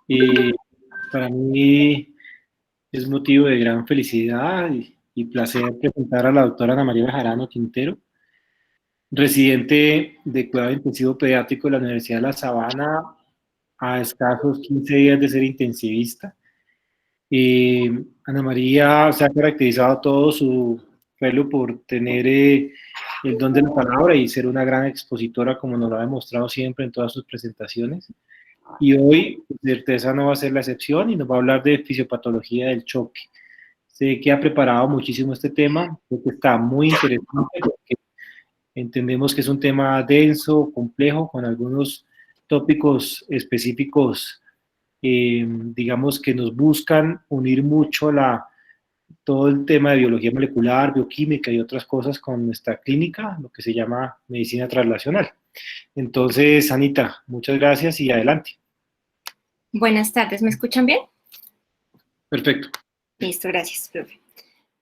Eh, para mí es motivo de gran felicidad y placer presentar a la doctora Ana María Bejarano Quintero, residente de cuidado intensivo pediátrico de la Universidad de La Sabana, a escasos 15 días de ser intensivista. Ana María se ha caracterizado todo su pelo por tener el don de la palabra y ser una gran expositora, como nos lo ha demostrado siempre en todas sus presentaciones. Y hoy, con certeza, no va a ser la excepción y nos va a hablar de fisiopatología del choque. Sé que ha preparado muchísimo este tema, creo que está muy interesante porque entendemos que es un tema denso, complejo, con algunos tópicos específicos, digamos, que nos buscan unir mucho todo el tema de biología molecular, bioquímica y otras cosas con nuestra clínica, lo que se llama medicina translacional. Entonces, Anita, muchas gracias y adelante. Buenas tardes, ¿me escuchan bien? Perfecto. Listo, gracias, profe.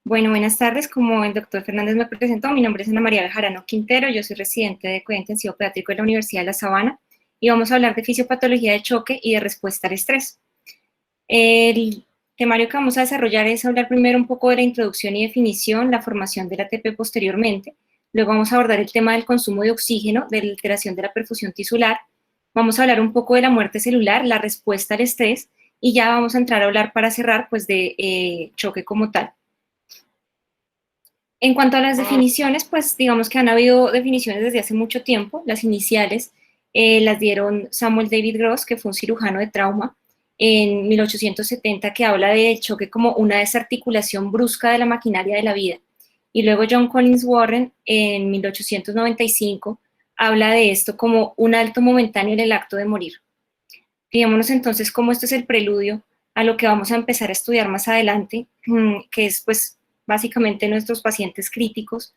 Bueno, buenas tardes. Como el doctor Fernández me presentó, mi nombre es Ana María Bejarano Quintero, yo soy residente de cuidado intensivo pediátrico de la Universidad de La Sabana y vamos a hablar de fisiopatología de choque y de respuesta al estrés. El temario que vamos a desarrollar es hablar primero un poco de la introducción y definición, la formación del ATP posteriormente, luego vamos a abordar el tema del consumo de oxígeno, de la alteración de la perfusión tisular, vamos a hablar un poco de la muerte celular, la respuesta al estrés, y ya vamos a entrar a hablar para cerrar pues de choque como tal. En cuanto a las definiciones, pues digamos que han habido definiciones desde hace mucho tiempo. Las iniciales las dieron Samuel David Gross, que fue un cirujano de trauma, en 1870, que habla de choque como una desarticulación brusca de la maquinaria de la vida. Y luego John Collins Warren, en 1895, habla de esto como un alto momentáneo en el acto de morir. Fijémonos entonces cómo esto es el preludio a lo que vamos a empezar a estudiar más adelante, que es pues básicamente nuestros pacientes críticos,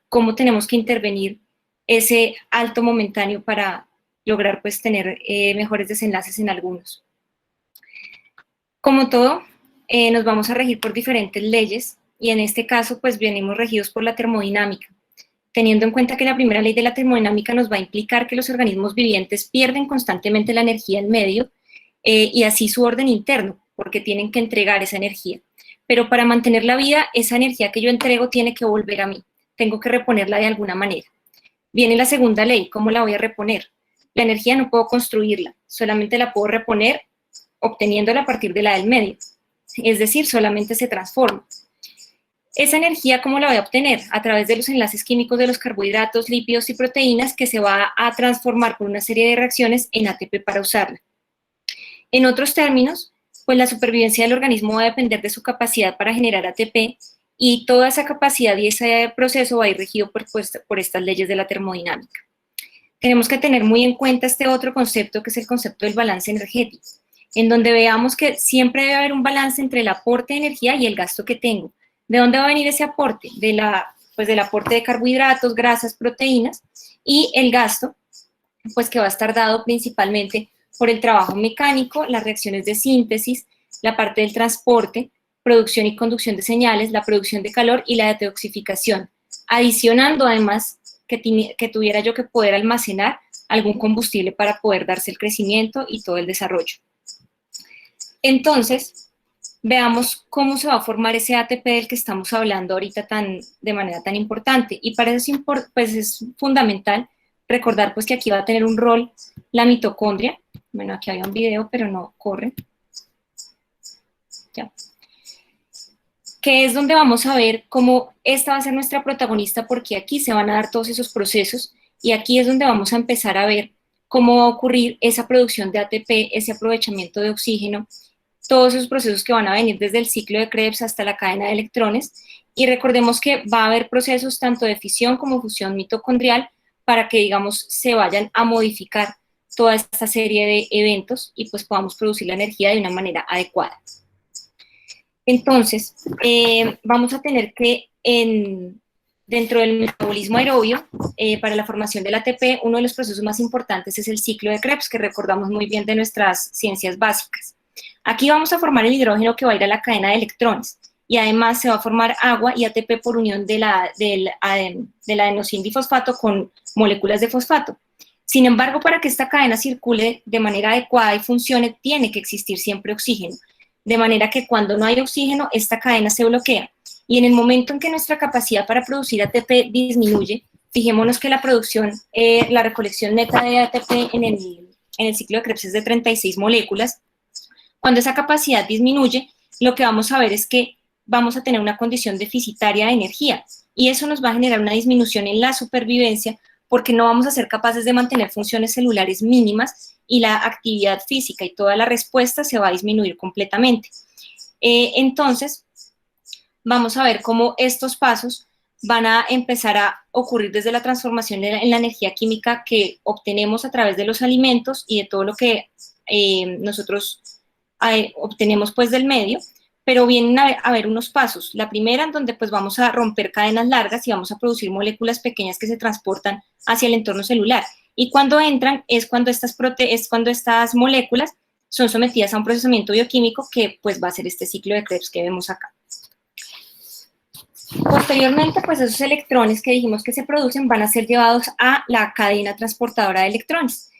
cómo tenemos que intervenir ese alto momentáneo para lograr pues tener mejores desenlaces en algunos. Como todo, nos vamos a regir por diferentes leyes y en este caso pues venimos regidos por la termodinámica, teniendo en cuenta que la primera ley de la termodinámica nos va a implicar que los organismos vivientes pierden constantemente la energía en medio y así su orden interno, porque tienen que entregar esa energía. Pero para mantener la vida, esa energía que yo entrego tiene que volver a mí, tengo que reponerla de alguna manera. Viene la segunda ley, ¿cómo la voy a reponer? La energía no puedo construirla, solamente la puedo reponer obteniéndola a partir de la del medio, es decir, solamente se transforma. Esa energía, ¿cómo la voy a obtener? A través de los enlaces químicos de los carbohidratos, lípidos y proteínas que se va a transformar por una serie de reacciones en ATP para usarla. En otros términos, pues la supervivencia del organismo va a depender de su capacidad para generar ATP y toda esa capacidad y ese proceso va a ir regido por estas leyes de la termodinámica. Tenemos que tener muy en cuenta este otro concepto que es el concepto del balance energético, en donde veamos que siempre debe haber un balance entre el aporte de energía y el gasto que tengo. ¿De dónde va a venir ese aporte? Del aporte de carbohidratos, grasas, proteínas, y el gasto, pues que va a estar dado principalmente por el trabajo mecánico, las reacciones de síntesis, la parte del transporte, producción y conducción de señales, la producción de calor y la detoxificación, adicionando además que tuviera yo que poder almacenar algún combustible para poder darse el crecimiento y todo el desarrollo. Entonces, veamos cómo se va a formar ese ATP del que estamos hablando ahorita de manera tan importante. Y para eso pues es fundamental recordar pues que aquí va a tener un rol la mitocondria. Bueno, aquí había un video, pero no corre. Ya. Que es donde vamos a ver cómo esta va a ser nuestra protagonista, porque aquí se van a dar todos esos procesos y aquí es donde vamos a empezar a ver cómo va a ocurrir esa producción de ATP, ese aprovechamiento de oxígeno, todos esos procesos que van a venir desde el ciclo de Krebs hasta la cadena de electrones, y recordemos que va a haber procesos tanto de fisión como fusión mitocondrial para que, digamos, se vayan a modificar toda esta serie de eventos y pues podamos producir la energía de una manera adecuada. Entonces, vamos a tener que dentro del metabolismo aerobio, para la formación del ATP, uno de los procesos más importantes es el ciclo de Krebs, que recordamos muy bien de nuestras ciencias básicas. Aquí vamos a formar el hidrógeno que va a ir a la cadena de electrones y además se va a formar agua y ATP por unión del adenosín difosfato con moléculas de fosfato. Sin embargo, para que esta cadena circule de manera adecuada y funcione, tiene que existir siempre oxígeno, de manera que cuando no hay oxígeno, esta cadena se bloquea. Y en el momento en que nuestra capacidad para producir ATP disminuye, fijémonos que la producción, la recolección neta de ATP en el ciclo de Krebs es de 36 moléculas. Cuando esa capacidad disminuye, lo que vamos a ver es que vamos a tener una condición deficitaria de energía, y eso nos va a generar una disminución en la supervivencia, porque no vamos a ser capaces de mantener funciones celulares mínimas y la actividad física y toda la respuesta se va a disminuir completamente. Entonces, vamos a ver cómo estos pasos van a empezar a ocurrir desde la transformación en la energía química que obtenemos a través de los alimentos y de todo lo que nosotros obtenemos pues del medio, pero vienen a ver unos pasos. La primera, en donde pues vamos a romper cadenas largas y vamos a producir moléculas pequeñas que se transportan hacia el entorno celular. Y cuando entran es cuando estas moléculas son sometidas a un procesamiento bioquímico que pues va a ser este ciclo de Krebs que vemos acá. Posteriormente, pues esos electrones que dijimos que se producen van a ser llevados a la cadena transportadora de electrones.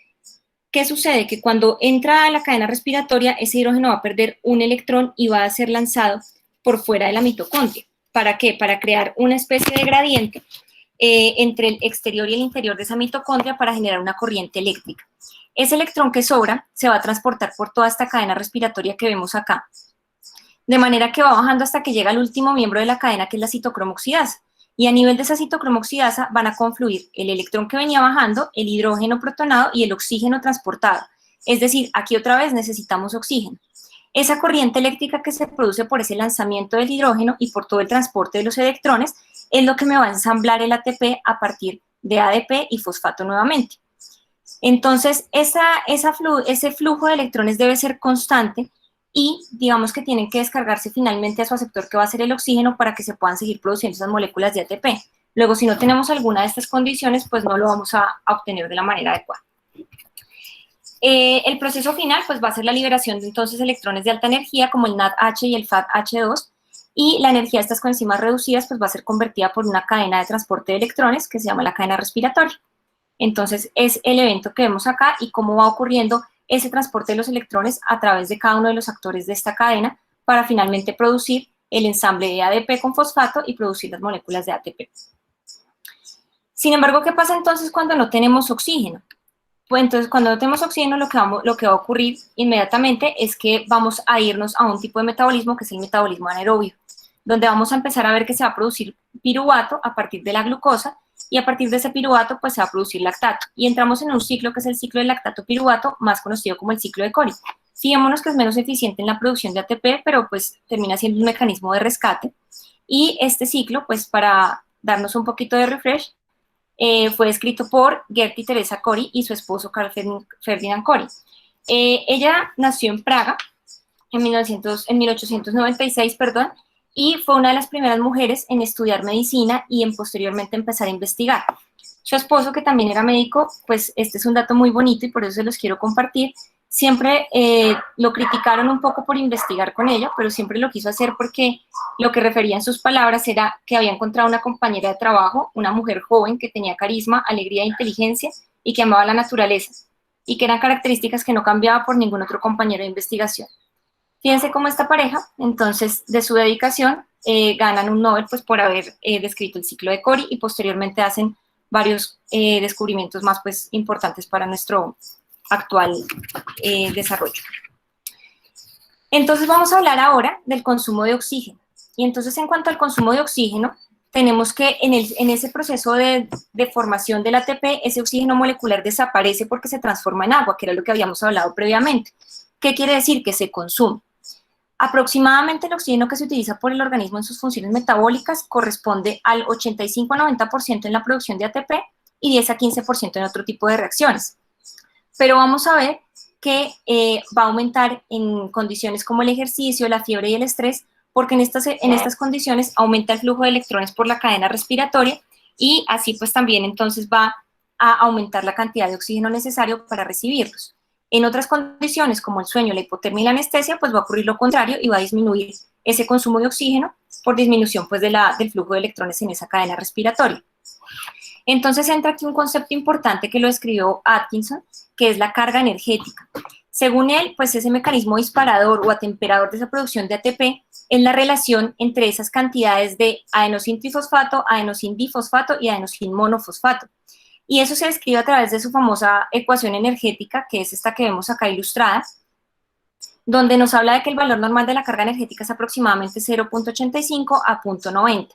¿Qué sucede? Que cuando entra a la cadena respiratoria, ese hidrógeno va a perder un electrón y va a ser lanzado por fuera de la mitocondria. ¿Para qué? Para crear una especie de gradiente entre el exterior y el interior de esa mitocondria para generar una corriente eléctrica. Ese electrón que sobra se va a transportar por toda esta cadena respiratoria que vemos acá, de manera que va bajando hasta que llega al último miembro de la cadena, que es la citocromo oxidasa. Y a nivel de esa citocromo oxidasa van a confluir el electrón que venía bajando, el hidrógeno protonado y el oxígeno transportado. Es decir, aquí otra vez necesitamos oxígeno. Esa corriente eléctrica que se produce por ese lanzamiento del hidrógeno y por todo el transporte de los electrones es lo que me va a ensamblar el ATP a partir de ADP y fosfato nuevamente. Entonces, ese flujo de electrones debe ser constante y digamos que tienen que descargarse finalmente a su aceptor, que va a ser el oxígeno, para que se puedan seguir produciendo esas moléculas de ATP. Luego, si no tenemos alguna de estas condiciones, pues no lo vamos a obtener de la manera adecuada. El proceso final pues va a ser la liberación de entonces electrones de alta energía como el NADH y el FADH2, y la energía de estas coenzimas reducidas pues va a ser convertida por una cadena de transporte de electrones que se llama la cadena respiratoria. Entonces es el evento que vemos acá y cómo va ocurriendo ese transporte de los electrones a través de cada uno de los actores de esta cadena para finalmente producir el ensamble de ADP con fosfato y producir las moléculas de ATP. Sin embargo, ¿qué pasa entonces cuando no tenemos oxígeno? Pues entonces, cuando no tenemos oxígeno, lo que va a ocurrir inmediatamente es que vamos a irnos a un tipo de metabolismo que es el metabolismo anaerobio, donde vamos a empezar a ver que se va a producir piruvato a partir de la glucosa, y a partir de ese piruvato pues se va a producir lactato, y entramos en un ciclo que es el ciclo del lactato-piruvato, más conocido como el ciclo de Cori. Fijémonos que es menos eficiente en la producción de ATP, pero pues termina siendo un mecanismo de rescate, y este ciclo, pues para darnos un poquito de refresh, fue escrito por Gerty Teresa Cori y su esposo Carl Ferdinand Cori. Ella nació en Praga en 1896, perdón, y fue una de las primeras mujeres en estudiar medicina y en posteriormente empezar a investigar. Su esposo, que también era médico, pues este es un dato muy bonito y por eso se los quiero compartir. Siempre lo criticaron un poco por investigar con ella, pero siempre lo quiso hacer porque lo que refería en sus palabras era que había encontrado una compañera de trabajo, una mujer joven que tenía carisma, alegría e inteligencia y que amaba la naturaleza, y que eran características que no cambiaba por ningún otro compañero de investigación. Fíjense cómo esta pareja, entonces, de su dedicación, ganan un Nobel pues, por haber descrito el ciclo de Cori, y posteriormente hacen varios descubrimientos más pues, importantes para nuestro actual desarrollo. Entonces vamos a hablar ahora del consumo de oxígeno. Y entonces, en cuanto al consumo de oxígeno, tenemos que en ese proceso de formación del ATP, ese oxígeno molecular desaparece porque se transforma en agua, que era lo que habíamos hablado previamente. ¿Qué quiere decir? Que se consume. Aproximadamente el oxígeno que se utiliza por el organismo en sus funciones metabólicas corresponde al 85 a 90% en la producción de ATP y 10 a 15% en otro tipo de reacciones. Pero vamos a ver que va a aumentar en condiciones como el ejercicio, la fiebre y el estrés, porque en estas condiciones aumenta el flujo de electrones por la cadena respiratoria, y así pues también entonces va a aumentar la cantidad de oxígeno necesario para recibirlos. En otras condiciones como el sueño, la hipotermia y la anestesia, pues va a ocurrir lo contrario y va a disminuir ese consumo de oxígeno por disminución pues del flujo de electrones en esa cadena respiratoria. Entonces entra aquí un concepto importante que lo escribió Atkinson, que es la carga energética. Según él, pues ese mecanismo disparador o atemperador de esa producción de ATP es la relación entre esas cantidades de adenosin trifosfato, adenosin difosfato y adenosin monofosfato. Y eso se describe a través de su famosa ecuación energética, que es esta que vemos acá ilustrada, donde nos habla de que el valor normal de la carga energética es aproximadamente 0.85 a 0.90.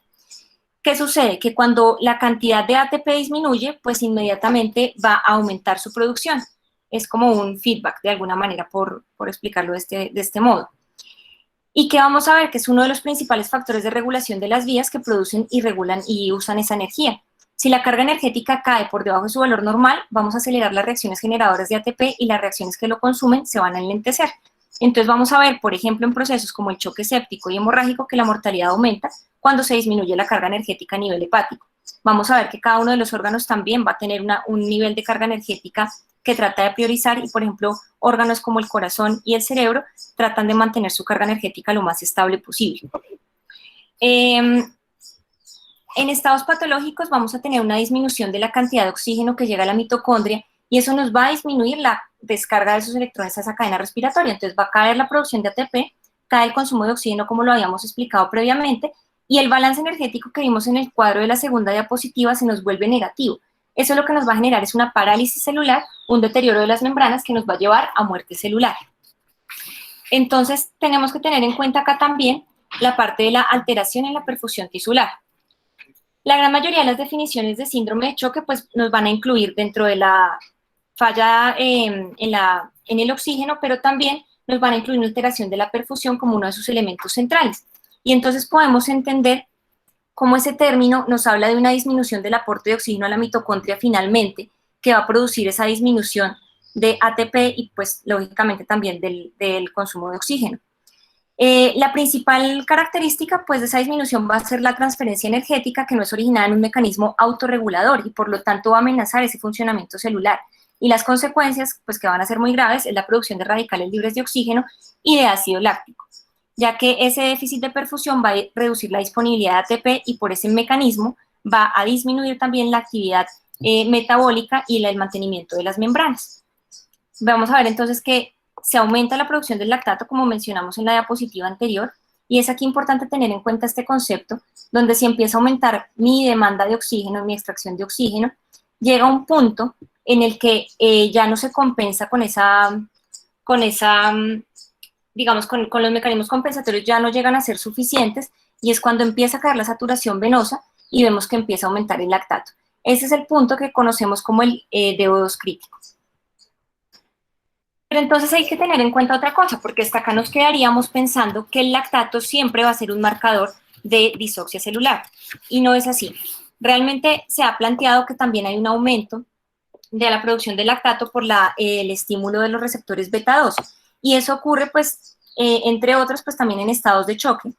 ¿Qué sucede? Que cuando la cantidad de ATP disminuye, pues inmediatamente va a aumentar su producción. Es como un feedback, de alguna manera, por explicarlo de este modo. Y que vamos a ver que es uno de los principales factores de regulación de las vías que producen y regulan y usan esa energía. Si la carga energética cae por debajo de su valor normal, vamos a acelerar las reacciones generadoras de ATP y las reacciones que lo consumen se van a enlentecer. Entonces vamos a ver, por ejemplo, en procesos como el choque séptico y hemorrágico, que la mortalidad aumenta cuando se disminuye la carga energética a nivel hepático. Vamos a ver que cada uno de los órganos también va a tener un nivel de carga energética que trata de priorizar y, por ejemplo, órganos como el corazón y el cerebro tratan de mantener su carga energética lo más estable posible. En estados patológicos vamos a tener una disminución de la cantidad de oxígeno que llega a la mitocondria y eso nos va a disminuir la descarga de esos electrones a esa cadena respiratoria. Entonces va a caer la producción de ATP, cae el consumo de oxígeno como lo habíamos explicado previamente y el balance energético que vimos en el cuadro de la segunda diapositiva se nos vuelve negativo. Eso lo que nos va a generar es una parálisis celular, un deterioro de las membranas que nos va a llevar a muerte celular. Entonces tenemos que tener en cuenta acá también la parte de la alteración en la perfusión tisular. La gran mayoría de las definiciones de síndrome de choque pues nos van a incluir dentro de la falla en el oxígeno, pero también nos van a incluir una alteración de la perfusión como uno de sus elementos centrales. Y entonces podemos entender cómo ese término nos habla de una disminución del aporte de oxígeno a la mitocondria finalmente, que va a producir esa disminución de ATP y pues lógicamente también del consumo de oxígeno. La principal característica pues de esa disminución va a ser la transferencia energética que no es originada en un mecanismo autorregulador y por lo tanto va a amenazar ese funcionamiento celular. Y las consecuencias pues que van a ser muy graves es la producción de radicales libres de oxígeno y de ácido láctico, ya que ese déficit de perfusión va a reducir la disponibilidad de ATP y por ese mecanismo va a disminuir también la actividad metabólica y el mantenimiento de las membranas. Vamos a ver entonces que se aumenta la producción del lactato, como mencionamos en la diapositiva anterior, y es aquí importante tener en cuenta este concepto, donde si empieza a aumentar mi demanda de oxígeno, mi extracción de oxígeno, llega a un punto en el que ya no se compensa digamos, con los mecanismos compensatorios ya no llegan a ser suficientes, y es cuando empieza a caer la saturación venosa y vemos que empieza a aumentar el lactato. Ese es el punto que conocemos como el DO2 crítico. Pero entonces hay que tener en cuenta otra cosa, porque hasta acá nos quedaríamos pensando que el lactato siempre va a ser un marcador de disoxia celular, y no es así. Realmente se ha planteado que también hay un aumento de la producción de lactato por el estímulo de los receptores beta-2, y eso ocurre, pues, entre otros, pues también en estados de choque,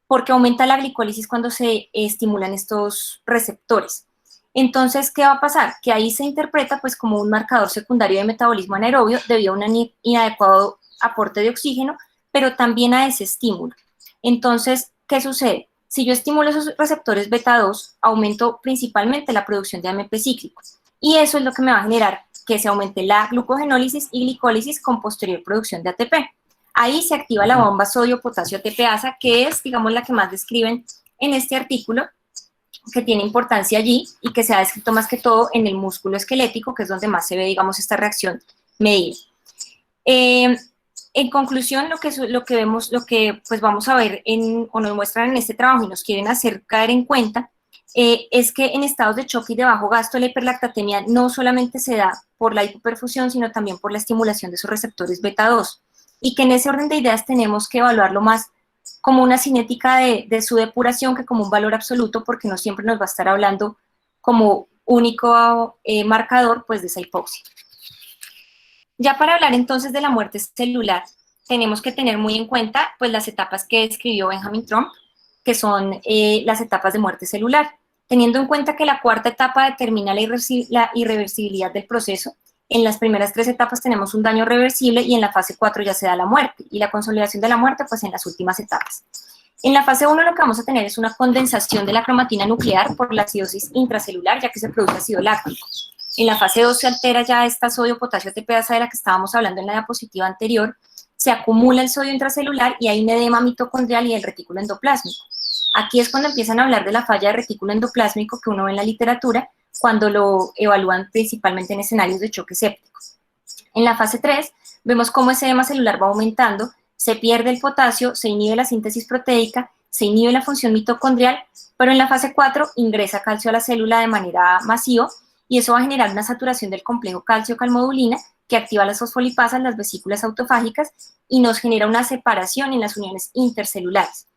porque aumenta la glicólisis cuando se estimulan estos receptores. Entonces, ¿qué va a pasar? Que ahí se interpreta pues como un marcador secundario de metabolismo anaerobio debido a un inadecuado aporte de oxígeno, pero también a ese estímulo. Entonces, ¿qué sucede? Si yo estimulo esos receptores beta-2, aumento principalmente la producción de AMP cíclico. Y eso es lo que me va a generar que se aumente la glucogenólisis y glicólisis con posterior producción de ATP. Ahí se activa la bomba sodio-potasio ATPasa, que es, digamos, la que más describen en este artículo, que tiene importancia allí y que se ha descrito más que todo en el músculo esquelético, que es donde más se ve, digamos, esta reacción medida. En conclusión, lo que vemos, pues vamos a ver o nos muestran en este trabajo y nos quieren hacer caer en cuenta, es que en estados de choque y de bajo gasto la hiperlactatemia no solamente se da por la hipoperfusión, sino también por la estimulación de esos receptores beta-2, y que en ese orden de ideas tenemos que evaluarlo más como una cinética de su depuración que como un valor absoluto, porque no siempre nos va a estar hablando como único marcador pues de esa hipoxia. Ya para hablar entonces de la muerte celular, tenemos que tener muy en cuenta pues las etapas que describió Benjamin Trump, que son las etapas de muerte celular, teniendo en cuenta que la cuarta etapa determina la irreversibilidad del proceso. En las primeras 3 etapas tenemos un daño reversible y en la fase 4 ya se da la muerte, y la consolidación de la muerte pues en las últimas etapas. En la fase 1 lo que vamos a tener es una condensación de la cromatina nuclear por la acidosis intracelular, ya que se produce ácido láctico. En la fase 2 se altera ya esta sodio-potasio ATPasa de la que estábamos hablando en la diapositiva anterior, se acumula el sodio intracelular y hay un edema mitocondrial y el retículo endoplásmico. Aquí es cuando empiezan a hablar de la falla de retículo endoplásmico que uno ve en la literatura, cuando lo evalúan principalmente en escenarios de choque séptico. En la fase 3 vemos cómo ese edema celular va aumentando, se pierde el potasio, se inhibe la síntesis proteica, se inhibe la función mitocondrial, pero en la fase 4 ingresa calcio a la célula de manera masiva y eso va a generar una saturación del complejo calcio-calmodulina que activa las fosfolipasas, las vesículas autofágicas y nos genera una separación en las uniones intercelulares.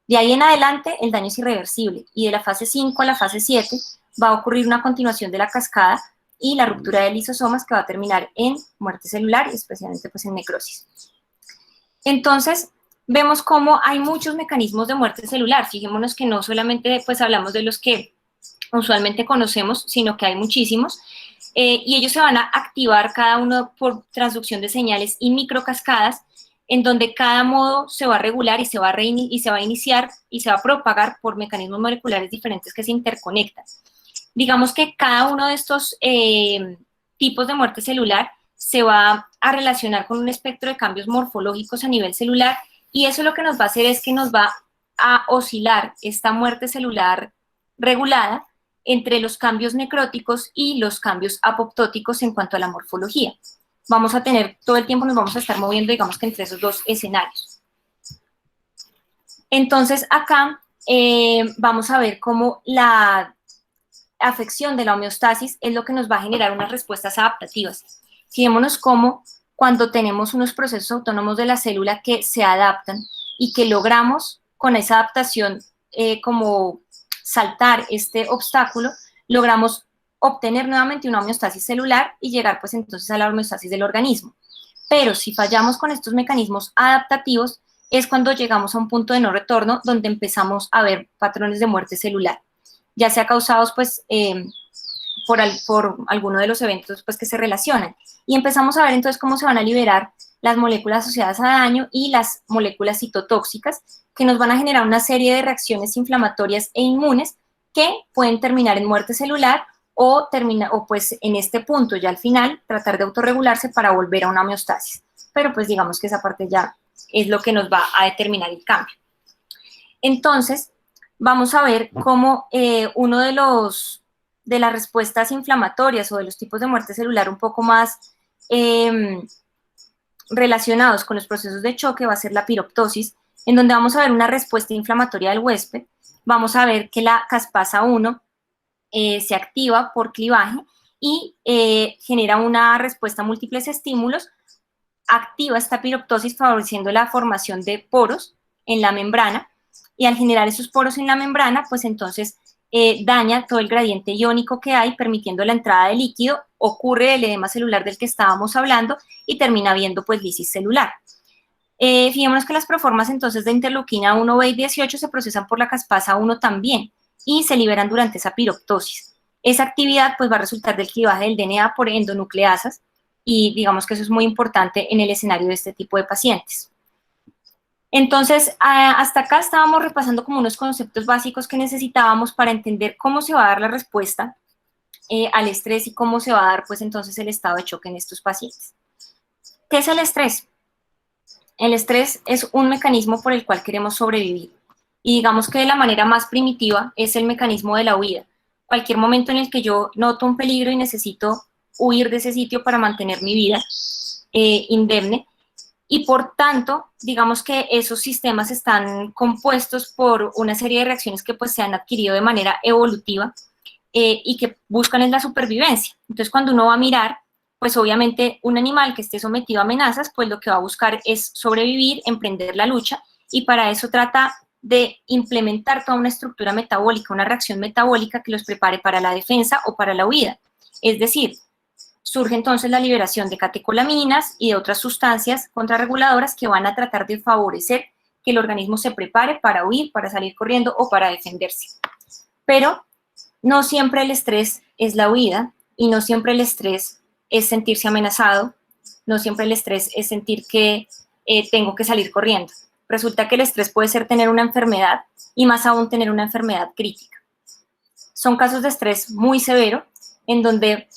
De ahí en adelante el daño es irreversible y de la fase 5 a la fase 7 va a ocurrir una continuación de la cascada y la ruptura de lisosomas que va a terminar en muerte celular y especialmente pues en necrosis. Entonces, vemos cómo hay muchos mecanismos de muerte celular. Fijémonos que no solamente pues hablamos de los que usualmente conocemos, sino que hay muchísimos, y ellos se van a activar cada uno por transducción de señales y microcascadas, en donde cada modo se va a regular y se va a iniciar y se va a propagar por mecanismos moleculares diferentes que se interconectan. Digamos que cada uno de estos tipos de muerte celular se va a relacionar con un espectro de cambios morfológicos a nivel celular y eso lo que nos va a hacer es que nos va a oscilar esta muerte celular regulada entre los cambios necróticos y los cambios apoptóticos en cuanto a la morfología. Vamos a tener, todo el tiempo nos vamos a estar moviendo, digamos que entre esos dos escenarios. Entonces, acá vamos a ver cómo la afección de la homeostasis es lo que nos va a generar unas respuestas adaptativas. Fijémonos cómo cuando tenemos unos procesos autónomos de la célula que se adaptan y que logramos con esa adaptación como saltar este obstáculo, logramos obtener nuevamente una homeostasis celular y llegar pues entonces a la homeostasis del organismo. Pero si fallamos con estos mecanismos adaptativos es cuando llegamos a un punto de no retorno donde empezamos a ver patrones de muerte celular, ya sea causados pues por alguno de los eventos pues que se relacionan. Y empezamos a ver entonces cómo se van a liberar las moléculas asociadas a daño y las moléculas citotóxicas que nos van a generar una serie de reacciones inflamatorias e inmunes que pueden terminar en muerte celular o pues en este punto ya al final tratar de autorregularse para volver a una homeostasis. Pero pues digamos que esa parte ya es lo que nos va a determinar el cambio. Entonces, vamos a ver cómo uno de las respuestas inflamatorias o de los tipos de muerte celular un poco más relacionados con los procesos de choque va a ser la piroptosis, en donde vamos a ver una respuesta inflamatoria del huésped. Vamos a ver que la caspasa 1 se activa por clivaje y genera una respuesta a múltiples estímulos, activa esta piroptosis favoreciendo la formación de poros en la membrana y al generar esos poros en la membrana, pues entonces daña todo el gradiente iónico que hay, permitiendo la entrada de líquido, ocurre el edema celular del que estábamos hablando y termina habiendo pues lisis celular. Fijémonos que las proformas entonces de interleuquina 1B y 18 se procesan por la caspasa 1 también y se liberan durante esa piroptosis. Esa actividad pues va a resultar del clivaje del DNA por endonucleasas y digamos que eso es muy importante en el escenario de este tipo de pacientes. Entonces, hasta acá estábamos repasando como unos conceptos básicos que necesitábamos para entender cómo se va a dar la respuesta al estrés y cómo se va a dar pues entonces el estado de choque en estos pacientes. ¿Qué es el estrés? El estrés es un mecanismo por el cual queremos sobrevivir. Y digamos que de la manera más primitiva es el mecanismo de la huida. Cualquier momento en el que yo noto un peligro y necesito huir de ese sitio para mantener mi vida indemne. Y por tanto, digamos que esos sistemas están compuestos por una serie de reacciones que pues se han adquirido de manera evolutiva y que buscan es la supervivencia. Entonces, cuando uno va a mirar, pues obviamente un animal que esté sometido a amenazas, pues lo que va a buscar es sobrevivir, emprender la lucha, y para eso trata de implementar toda una estructura metabólica, una reacción metabólica que los prepare para la defensa o para la huida. Es decir, surge entonces la liberación de catecolaminas y de otras sustancias contrarreguladoras que van a tratar de favorecer que el organismo se prepare para huir, para salir corriendo o para defenderse. Pero no siempre el estrés es la huida y no siempre el estrés es sentirse amenazado, no siempre el estrés es sentir que tengo que salir corriendo. Resulta que el estrés puede ser tener una enfermedad y más aún tener una enfermedad crítica. Son casos de estrés muy severo en donde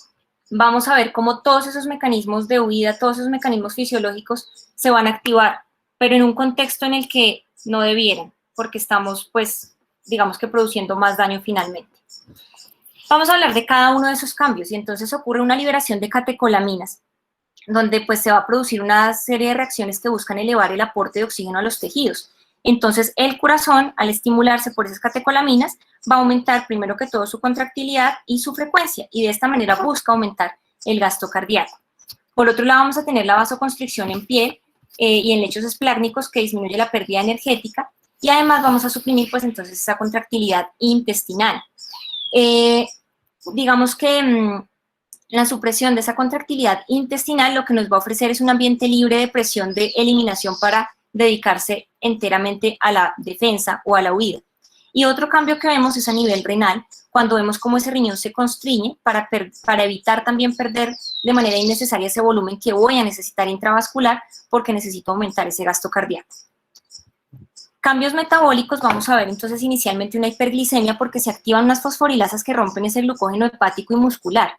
vamos a ver cómo todos esos mecanismos de huida, todos esos mecanismos fisiológicos se van a activar, pero en un contexto en el que no debieran, porque estamos, pues, digamos que produciendo más daño finalmente. Vamos a hablar de cada uno de esos cambios y entonces ocurre una liberación de catecolaminas, donde pues se va a producir una serie de reacciones que buscan elevar el aporte de oxígeno a los tejidos. Entonces el corazón, al estimularse por esas catecolaminas, va a aumentar primero que todo su contractilidad y su frecuencia, y de esta manera busca aumentar el gasto cardíaco. Por otro lado, vamos a tener la vasoconstricción en piel y en lechos esplárnicos, que disminuye la pérdida energética, y además vamos a suprimir pues entonces esa contractilidad intestinal. Digamos que la supresión de esa contractilidad intestinal lo que nos va a ofrecer es un ambiente libre de presión de eliminación para dedicarse enteramente a la defensa o a la huida. Y otro cambio que vemos es a nivel renal, cuando vemos cómo ese riñón se constriñe para evitar también perder de manera innecesaria ese volumen que voy a necesitar intravascular porque necesito aumentar ese gasto cardíaco. Cambios metabólicos, vamos a ver entonces inicialmente una hiperglicemia porque se activan unas fosforilasas que rompen ese glucógeno hepático y muscular.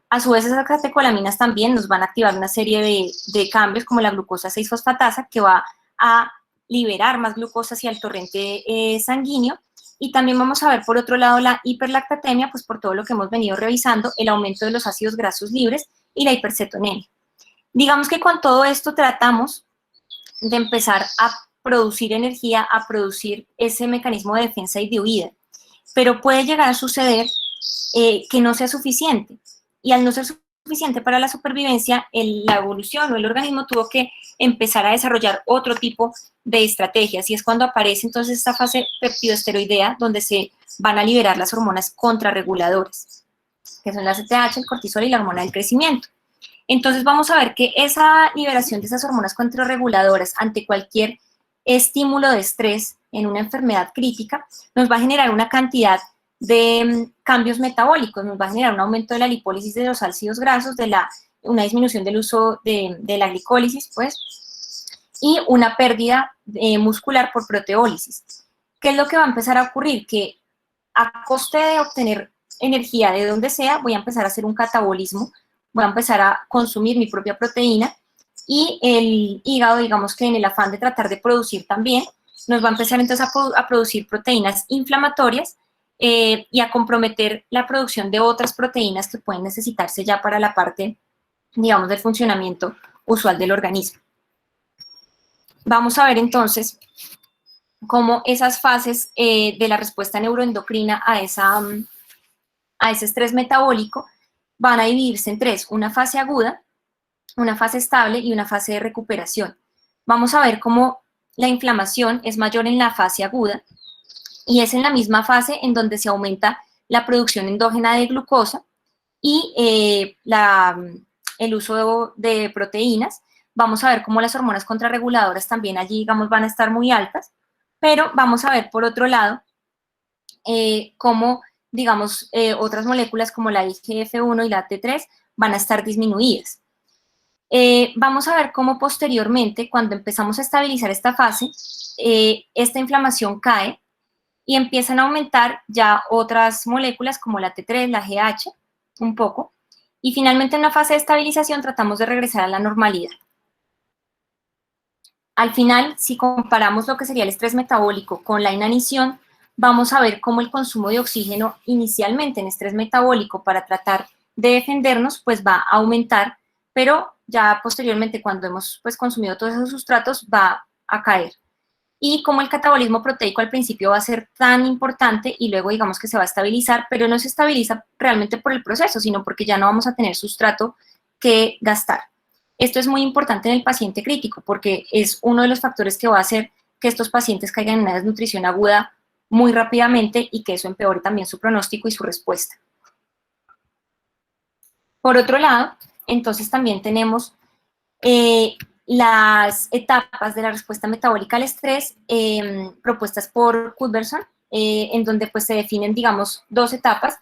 A su vez, esas catecolaminas también nos van a activar una serie de cambios como la glucosa 6-fosfatasa, que va a liberar más glucosa hacia el torrente sanguíneo. Y también vamos a ver, por otro lado, la hiperlactatemia, pues por todo lo que hemos venido revisando, el aumento de los ácidos grasos libres y la hipercetonemia. Digamos que con todo esto tratamos de empezar a producir energía, a producir ese mecanismo de defensa y de huida. Pero puede llegar a suceder que no sea suficiente. Y al no ser suficiente para la supervivencia, la evolución o el organismo tuvo que empezar a desarrollar otro tipo de estrategias. Y es cuando aparece entonces esta fase peptidoesteroidea, donde se van a liberar las hormonas contrarreguladoras, que son la ACTH, el cortisol y la hormona del crecimiento. Entonces vamos a ver que esa liberación de esas hormonas contrarreguladoras ante cualquier estímulo de estrés en una enfermedad crítica nos va a generar una cantidad de cambios metabólicos, nos va a generar un aumento de la lipólisis de los ácidos grasos, una disminución del uso de la glicólisis, pues, y una pérdida muscular por proteólisis. ¿Qué es lo que va a empezar a ocurrir? Que a coste de obtener energía de donde sea, voy a empezar a hacer un catabolismo, voy a empezar a consumir mi propia proteína, y el hígado, digamos que en el afán de tratar de producir también, nos va a empezar entonces a producir proteínas inflamatorias y a comprometer la producción de otras proteínas que pueden necesitarse ya para la parte, digamos, del funcionamiento usual del organismo. Vamos a ver entonces cómo esas fases de la respuesta neuroendocrina a ese estrés metabólico van a dividirse en tres: una fase aguda, una fase estable y una fase de recuperación. Vamos a ver cómo la inflamación es mayor en la fase aguda, y es en la misma fase en donde se aumenta la producción endógena de glucosa y el uso de proteínas. Vamos a ver cómo las hormonas contrarreguladoras también allí, digamos, van a estar muy altas, pero vamos a ver por otro lado cómo, digamos, otras moléculas como la IGF-1 y la T3 van a estar disminuidas. Vamos a ver cómo posteriormente, cuando empezamos a estabilizar esta fase, esta inflamación cae y empiezan a aumentar ya otras moléculas como la T3, la GH, un poco, y finalmente en una fase de estabilización tratamos de regresar a la normalidad. Al final, si comparamos lo que sería el estrés metabólico con la inanición, vamos a ver cómo el consumo de oxígeno inicialmente en estrés metabólico para tratar de defendernos, pues va a aumentar, pero ya posteriormente cuando hemos pues consumido todos esos sustratos va a caer. Y como el catabolismo proteico al principio va a ser tan importante y luego digamos que se va a estabilizar, pero no se estabiliza realmente por el proceso, sino porque ya no vamos a tener sustrato que gastar. Esto es muy importante en el paciente crítico porque es uno de los factores que va a hacer que estos pacientes caigan en una desnutrición aguda muy rápidamente y que eso empeore también su pronóstico y su respuesta. Por otro lado, entonces también tenemos las etapas de la respuesta metabólica al estrés propuestas por Cuthbertson, en donde pues se definen, digamos, dos etapas.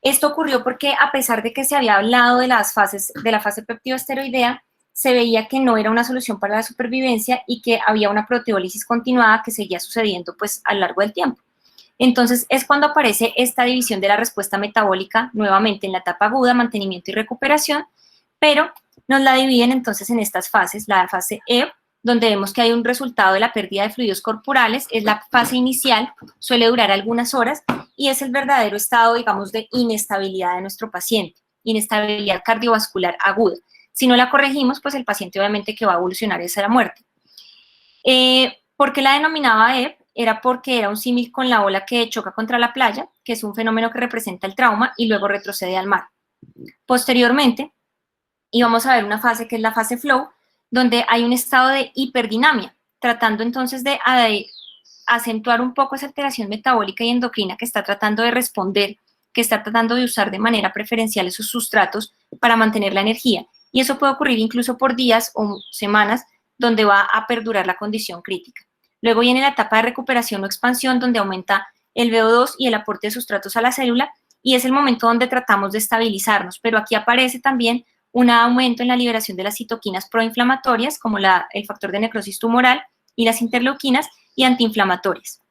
Esto ocurrió porque a pesar de que se había hablado de las fases, de la fase peptidoesteroidea, se veía que no era una solución para la supervivencia y que había una proteólisis continuada que seguía sucediendo pues a lo largo del tiempo. Entonces es cuando aparece esta división de la respuesta metabólica nuevamente en la etapa aguda, mantenimiento y recuperación, pero nos la dividen entonces en estas fases. La fase E, donde vemos que hay un resultado de la pérdida de fluidos corporales, es la fase inicial, suele durar algunas horas y es el verdadero estado, digamos, de inestabilidad de nuestro paciente, inestabilidad cardiovascular aguda. Si no la corregimos, pues el paciente obviamente que va a evolucionar es a la muerte. ¿Por qué la denominaba EP? Era porque era un símil con la ola que choca contra la playa, que es un fenómeno que representa el trauma y luego retrocede al mar. Posteriormente, íbamos a ver una fase que es la fase flow, donde hay un estado de hiperdinamia, tratando entonces de acentuar un poco esa alteración metabólica y endocrina que está tratando de responder, que está tratando de usar de manera preferencial esos sustratos para mantener la energía. Y eso puede ocurrir incluso por días o semanas, donde va a perdurar la condición crítica. Luego viene la etapa de recuperación o expansión, donde aumenta el VO2 y el aporte de sustratos a la célula, y es el momento donde tratamos de estabilizarnos, pero aquí aparece también un aumento en la liberación de las citoquinas proinflamatorias, como el factor de necrosis tumoral, y las interleuquinas y antiinflamatorias.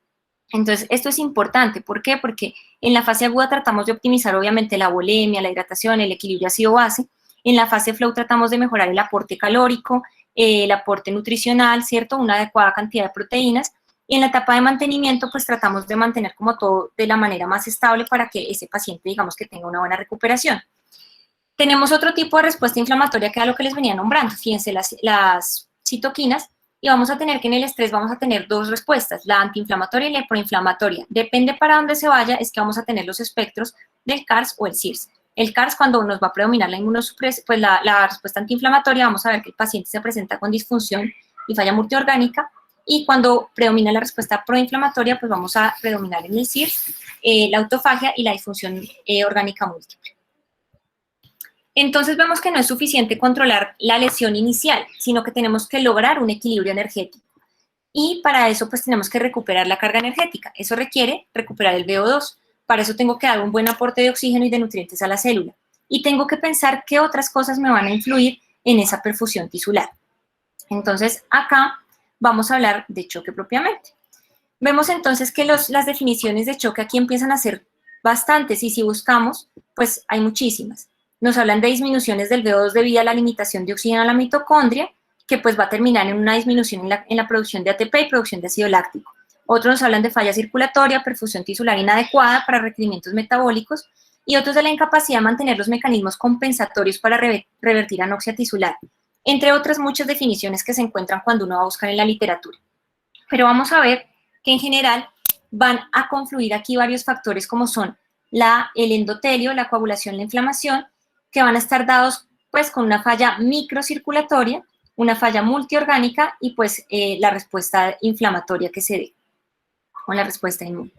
Entonces, esto es importante. ¿Por qué? Porque en la fase aguda tratamos de optimizar, obviamente, la volemia, la hidratación, el equilibrio ácido-base. En la fase flow tratamos de mejorar el aporte calórico, el aporte nutricional, ¿cierto? Una adecuada cantidad de proteínas. Y en la etapa de mantenimiento, pues tratamos de mantener como todo de la manera más estable para que ese paciente, digamos, que tenga una buena recuperación. Tenemos otro tipo de respuesta inflamatoria que era lo que les venía nombrando. Fíjense, las citoquinas, y vamos a tener que en el estrés vamos a tener dos respuestas, la antiinflamatoria y la proinflamatoria. Depende para dónde se vaya, es que vamos a tener los espectros del CARS o el CIRS. El CARS, cuando nos va a predominar la inmunosupresión, pues la respuesta antiinflamatoria, vamos a ver que el paciente se presenta con disfunción y falla multiorgánica, y cuando predomina la respuesta proinflamatoria, pues vamos a predominar en el CIRS, la autofagia y la disfunción orgánica múltiple. Entonces vemos que no es suficiente controlar la lesión inicial, sino que tenemos que lograr un equilibrio energético. Y para eso pues tenemos que recuperar la carga energética. Eso requiere recuperar el VO2. Para eso tengo que dar un buen aporte de oxígeno y de nutrientes a la célula. Y tengo que pensar qué otras cosas me van a influir en esa perfusión tisular. Entonces acá vamos a hablar de choque propiamente. Vemos entonces que las definiciones de choque aquí empiezan a ser bastantes y si buscamos, pues hay muchísimas. Nos hablan de disminuciones del VO2 debido a la limitación de oxígeno a la mitocondria, que pues va a terminar en una disminución en la producción de ATP y producción de ácido láctico. Otros nos hablan de falla circulatoria, perfusión tisular inadecuada para requerimientos metabólicos, y otros de la incapacidad de mantener los mecanismos compensatorios para revertir anoxia tisular, entre otras muchas definiciones que se encuentran cuando uno va a buscar en la literatura. Pero vamos a ver que en general van a confluir aquí varios factores como son el endotelio, la coagulación, la inflamación, que van a estar dados pues con una falla microcirculatoria, una falla multiorgánica y pues la respuesta inflamatoria que se dé, con la respuesta inmune.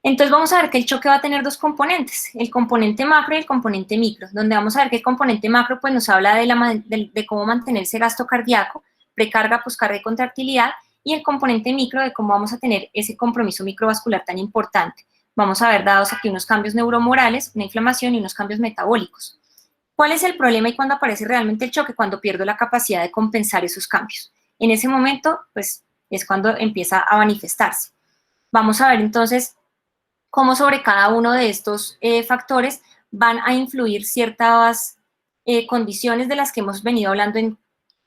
Entonces vamos a ver que el choque va a tener dos componentes, el componente macro y el componente micro, donde vamos a ver que el componente macro pues nos habla de cómo mantener ese gasto cardíaco, precarga, poscarga y contractilidad, y el componente micro de cómo vamos a tener ese compromiso microvascular tan importante. Vamos a ver dados aquí unos cambios neuromorales, una inflamación y unos cambios metabólicos. ¿Cuál es el problema y cuándo aparece realmente el choque? Cuando pierdo la capacidad de compensar esos cambios. En ese momento, pues, es cuando empieza a manifestarse. Vamos a ver entonces cómo sobre cada uno de estos factores van a influir ciertas condiciones de las que hemos venido hablando en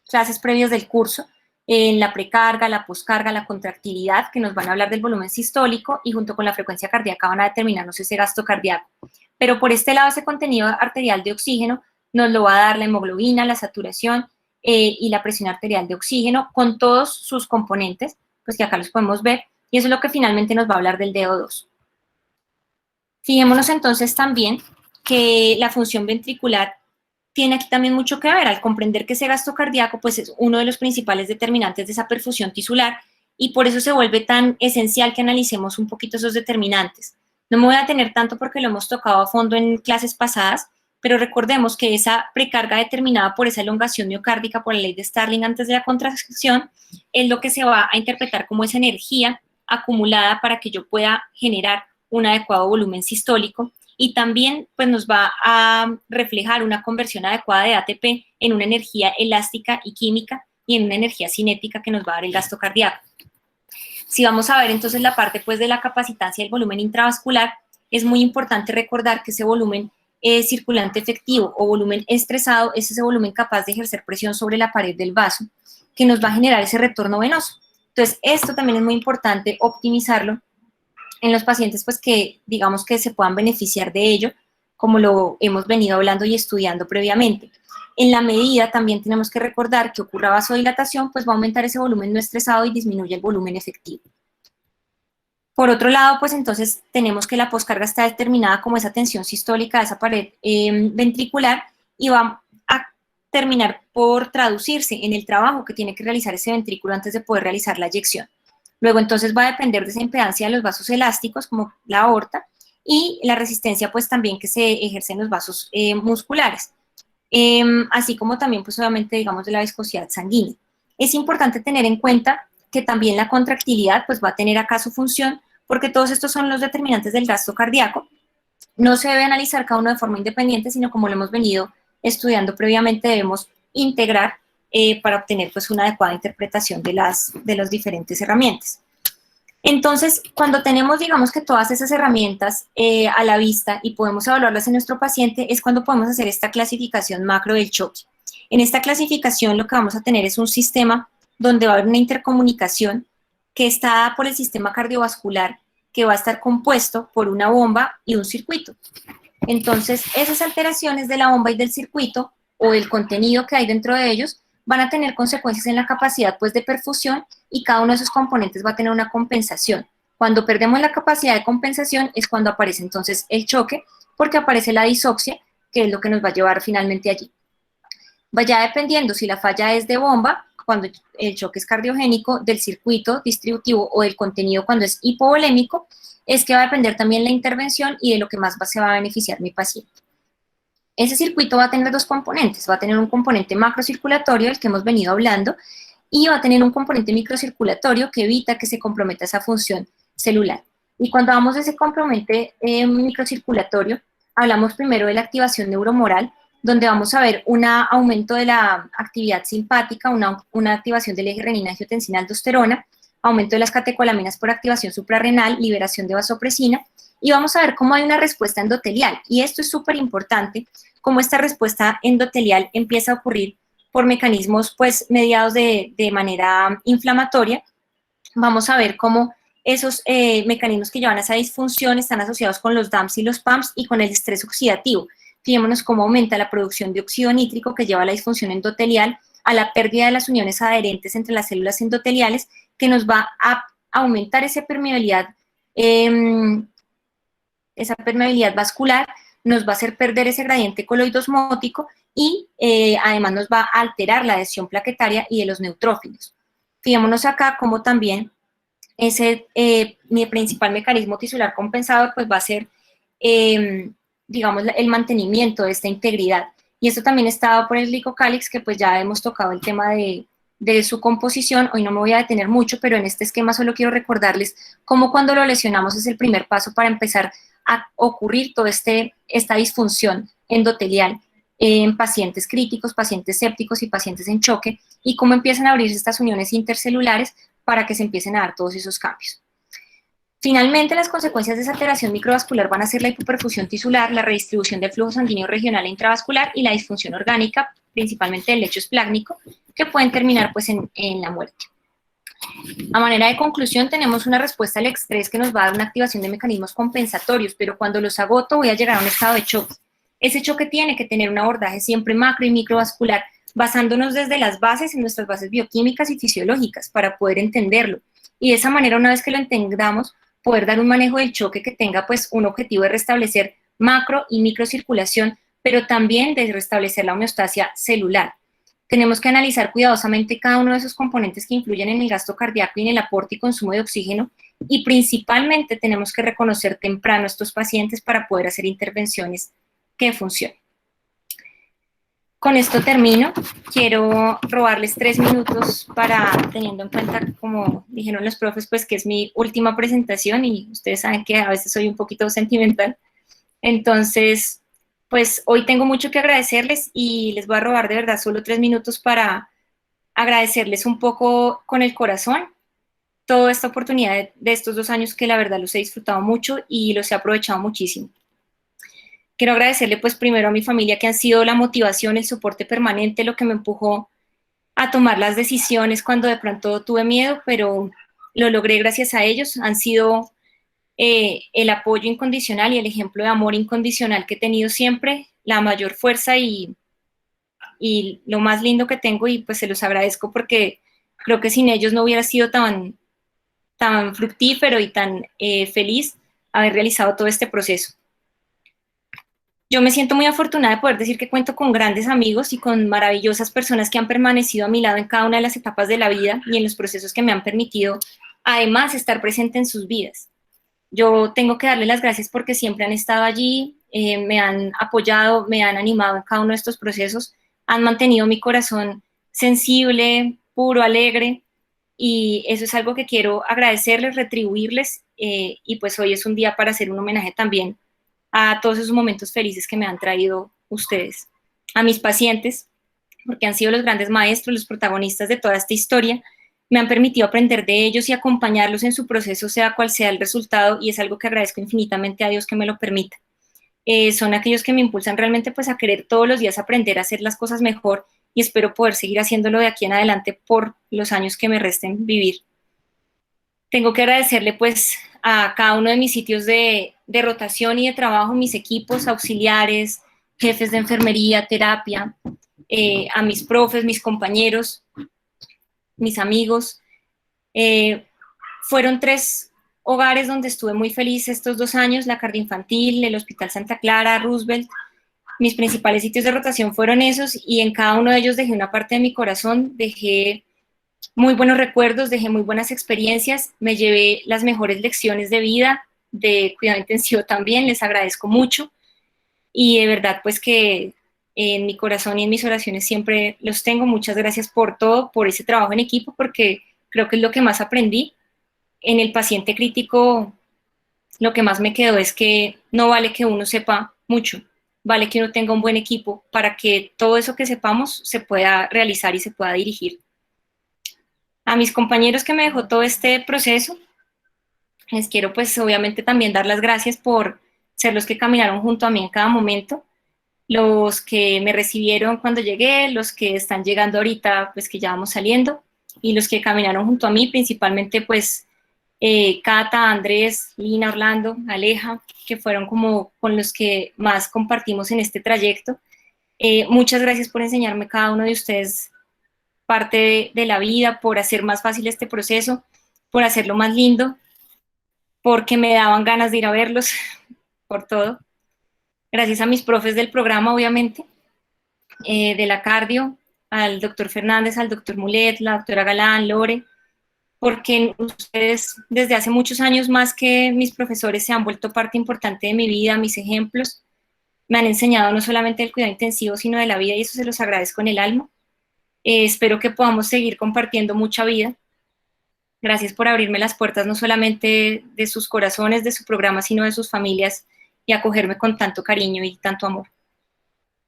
clases previas del curso, en la precarga, la poscarga, la contractilidad, que nos van a hablar del volumen sistólico y junto con la frecuencia cardíaca van a determinarnos ese gasto cardíaco. Pero por este lado, ese contenido arterial de oxígeno nos lo va a dar la hemoglobina, la saturación y la presión arterial de oxígeno con todos sus componentes, pues que acá los podemos ver, y eso es lo que finalmente nos va a hablar del DO2. Fijémonos entonces también que la función ventricular tiene aquí también mucho que ver, al comprender que ese gasto cardíaco pues es uno de los principales determinantes de esa perfusión tisular y por eso se vuelve tan esencial que analicemos un poquito esos determinantes. No me voy a detener tanto porque lo hemos tocado a fondo en clases pasadas, pero recordemos que esa precarga determinada por esa elongación miocárdica, por la ley de Starling antes de la contracción, es lo que se va a interpretar como esa energía acumulada para que yo pueda generar un adecuado volumen sistólico. y también pues nos va a reflejar una conversión adecuada de ATP en una energía elástica y química y en una energía cinética que nos va a dar el gasto cardíaco. Si vamos a ver entonces la parte pues de la capacitancia del volumen intravascular, es muy importante recordar que ese volumen circulante efectivo o volumen estresado es ese volumen capaz de ejercer presión sobre la pared del vaso que nos va a generar ese retorno venoso. Entonces, esto también es muy importante optimizarlo en los pacientes pues que digamos que se puedan beneficiar de ello, como lo hemos venido hablando y estudiando previamente. En la medida también tenemos que recordar que ocurra vasodilatación, pues va a aumentar ese volumen no estresado y disminuye el volumen efectivo. Por otro lado, pues entonces tenemos que la poscarga está determinada como esa tensión sistólica de esa pared ventricular y va a terminar por traducirse en el trabajo que tiene que realizar ese ventrículo antes de poder realizar la eyección. Luego entonces va a depender de esa impedancia de los vasos elásticos, como la aorta, y la resistencia pues también que se ejerce en los vasos musculares, así como también pues obviamente digamos de la viscosidad sanguínea. Es importante tener en cuenta que también la contractilidad pues va a tener acá su función, porque todos estos son los determinantes del gasto cardíaco. No se debe analizar cada uno de forma independiente, sino como lo hemos venido estudiando previamente, debemos integrar para obtener pues una adecuada interpretación de las diferentes herramientas. Entonces, cuando tenemos, digamos que todas esas herramientas a la vista y podemos evaluarlas en nuestro paciente, es cuando podemos hacer esta clasificación macro del choque. En esta clasificación lo que vamos a tener es un sistema donde va a haber una intercomunicación que está dada por el sistema cardiovascular, que va a estar compuesto por una bomba y un circuito. Entonces, esas alteraciones de la bomba y del circuito, o del contenido que hay dentro de ellos, van a tener consecuencias en la capacidad pues, de perfusión, y cada uno de esos componentes va a tener una compensación. Cuando perdemos la capacidad de compensación es cuando aparece entonces el choque, porque aparece la disoxia, que es lo que nos va a llevar finalmente allí. Vaya dependiendo si la falla es de bomba, cuando el choque es cardiogénico, del circuito distributivo o del contenido cuando es hipovolémico, es que va a depender también la intervención y de lo que más se va a beneficiar mi paciente. Ese circuito va a tener dos componentes, va a tener un componente macrocirculatorio, del que hemos venido hablando, y va a tener un componente microcirculatorio que evita que se comprometa esa función celular. Y cuando hablamos de ese componente microcirculatorio, hablamos primero de la activación neuromoral, donde vamos a ver un aumento de la actividad simpática, una activación del eje renina-angiotensina-aldosterona, aumento de las catecolaminas por activación suprarrenal, liberación de vasopresina, y vamos a ver cómo hay una respuesta endotelial. Y esto es súper importante, cómo esta respuesta endotelial empieza a ocurrir por mecanismos pues mediados de manera inflamatoria. Vamos a ver cómo esos mecanismos que llevan a esa disfunción están asociados con los DAMPs y los PAMPs y con el estrés oxidativo. Fijémonos cómo aumenta la producción de óxido nítrico que lleva a la disfunción endotelial, a la pérdida de las uniones adherentes entre las células endoteliales, que nos va a aumentar esa permeabilidad vascular, nos va a hacer perder ese gradiente coloidosmótico y además nos va a alterar la adhesión plaquetaria y de los neutrófilos. Fijémonos acá como también ese mi principal mecanismo tisular compensador pues va a ser digamos, el mantenimiento de esta integridad. Y esto también está dado por el glicocálix, que pues ya hemos tocado el tema de su composición. Hoy no me voy a detener mucho, pero en este esquema solo quiero recordarles cómo cuando lo lesionamos es el primer paso para empezar a ocurrir toda esta disfunción endotelial en pacientes críticos, pacientes sépticos y pacientes en choque, y cómo empiezan a abrirse estas uniones intercelulares para que se empiecen a dar todos esos cambios. Finalmente, las consecuencias de esa alteración microvascular van a ser la hipoperfusión tisular, la redistribución del flujo sanguíneo regional e intravascular y la disfunción orgánica, principalmente del lecho esplácnico, que pueden terminar pues, en la muerte. A manera de conclusión, tenemos una respuesta al estrés que nos va a dar una activación de mecanismos compensatorios, pero cuando los agoto voy a llegar a un estado de choque. Ese choque tiene que tener un abordaje siempre macro y microvascular, basándonos desde las bases en nuestras bases bioquímicas y fisiológicas para poder entenderlo. Y de esa manera, una vez que lo entendamos, poder dar un manejo del choque que tenga pues un objetivo de restablecer macro y microcirculación, pero también de restablecer la homeostasia celular. Tenemos que analizar cuidadosamente cada uno de esos componentes que influyen en el gasto cardíaco y en el aporte y consumo de oxígeno, y principalmente tenemos que reconocer temprano a estos pacientes para poder hacer intervenciones que funcionen. Con esto termino. Quiero robarles 3 minutos para, teniendo en cuenta, como dijeron los profes, pues que es mi última presentación y ustedes saben que a veces soy un poquito sentimental. Entonces, pues hoy tengo mucho que agradecerles y les voy a robar de verdad solo 3 minutos para agradecerles un poco con el corazón toda esta oportunidad de estos 2 años que la verdad los he disfrutado mucho y los he aprovechado muchísimo. Quiero agradecerle pues primero a mi familia que han sido la motivación, el soporte permanente, lo que me empujó a tomar las decisiones cuando de pronto tuve miedo, pero lo logré gracias a ellos. Han sido el apoyo incondicional y el ejemplo de amor incondicional que he tenido siempre, la mayor fuerza y lo más lindo que tengo y pues se los agradezco porque creo que sin ellos no hubiera sido tan fructífero y tan feliz haber realizado todo este proceso. Yo me siento muy afortunada de poder decir que cuento con grandes amigos y con maravillosas personas que han permanecido a mi lado en cada una de las etapas de la vida y en los procesos que me han permitido, además, estar presente en sus vidas. Yo tengo que darle las gracias porque siempre han estado allí, me han apoyado, me han animado en cada uno de estos procesos, han mantenido mi corazón sensible, puro, alegre, y eso es algo que quiero agradecerles, retribuirles, y pues hoy es un día para hacer un homenaje también a todos esos momentos felices que me han traído ustedes, a mis pacientes, porque han sido los grandes maestros, los protagonistas de toda esta historia, me han permitido aprender de ellos y acompañarlos en su proceso, sea cual sea el resultado, y es algo que agradezco infinitamente a Dios que me lo permita. Son aquellos que me impulsan realmente pues a querer todos los días aprender a hacer las cosas mejor y espero poder seguir haciéndolo de aquí en adelante por los años que me resten vivir. Tengo que agradecerle pues a cada uno de mis sitios de rotación y de trabajo, mis equipos auxiliares, jefes de enfermería, terapia, a mis profes, mis compañeros, mis amigos. Fueron 3 hogares donde estuve muy feliz estos 2 años, la Cardioinfantil, el Hospital Santa Clara, Roosevelt. Mis principales sitios de rotación fueron esos y en cada uno de ellos dejé una parte de mi corazón, dejé muy buenos recuerdos, dejé muy buenas experiencias, me llevé las mejores lecciones de vida, de cuidado intensivo también, les agradezco mucho y de verdad pues que en mi corazón y en mis oraciones siempre los tengo. Muchas gracias por todo, por ese trabajo en equipo, porque creo que es lo que más aprendí. En el paciente crítico, lo que más me quedó es que no vale que uno sepa mucho, vale que uno tenga un buen equipo para que todo eso que sepamos se pueda realizar y se pueda dirigir. A mis compañeros que me dejó todo este proceso, les quiero pues obviamente también dar las gracias por ser los que caminaron junto a mí en cada momento, los que me recibieron cuando llegué, los que están llegando ahorita, pues que ya vamos saliendo, y los que caminaron junto a mí, principalmente pues Cata, Andrés, Lina, Orlando, Aleja, que fueron como con los que más compartimos en este trayecto. Muchas gracias por enseñarme cada uno de ustedes parte de la vida, por hacer más fácil este proceso, por hacerlo más lindo, porque me daban ganas de ir a verlos, por todo. Gracias a mis profes del programa, obviamente, de la cardio, al doctor Fernández, al doctor Mulet, la doctora Galán, Lore, porque ustedes desde hace muchos años, más que mis profesores, se han vuelto parte importante de mi vida, mis ejemplos, me han enseñado no solamente el cuidado intensivo, sino de la vida, y eso se los agradezco en el alma. Espero que podamos seguir compartiendo mucha vida. Gracias por abrirme las puertas, no solamente de sus corazones, de su programa, sino de sus familias, y acogerme con tanto cariño y tanto amor.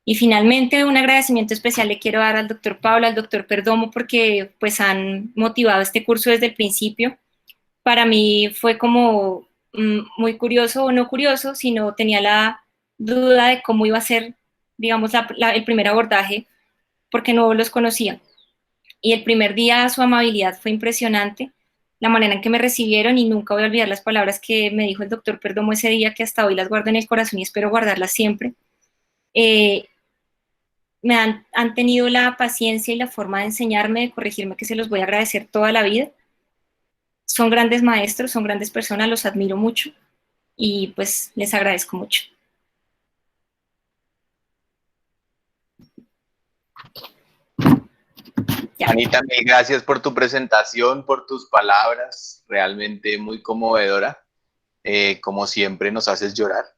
Y finalmente, un agradecimiento especial le quiero dar al doctor Pablo, al doctor Perdomo, porque pues han motivado este curso desde el principio. Para mí fue como muy curioso, o no curioso, sino tenía la duda de cómo iba a ser, digamos, el primer abordaje, porque no los conocía. Y el primer día su amabilidad fue impresionante, la manera en que me recibieron, y nunca voy a olvidar las palabras que me dijo el doctor Perdomo ese día, que hasta hoy las guardo en el corazón y espero guardarlas siempre. Me han tenido la paciencia y la forma de enseñarme, de corregirme, que se los voy a agradecer toda la vida. Son grandes maestros, son grandes personas, los admiro mucho y pues les agradezco mucho. Ya. Anita, mil gracias por tu presentación, por tus palabras, realmente muy conmovedora. Como siempre nos haces llorar.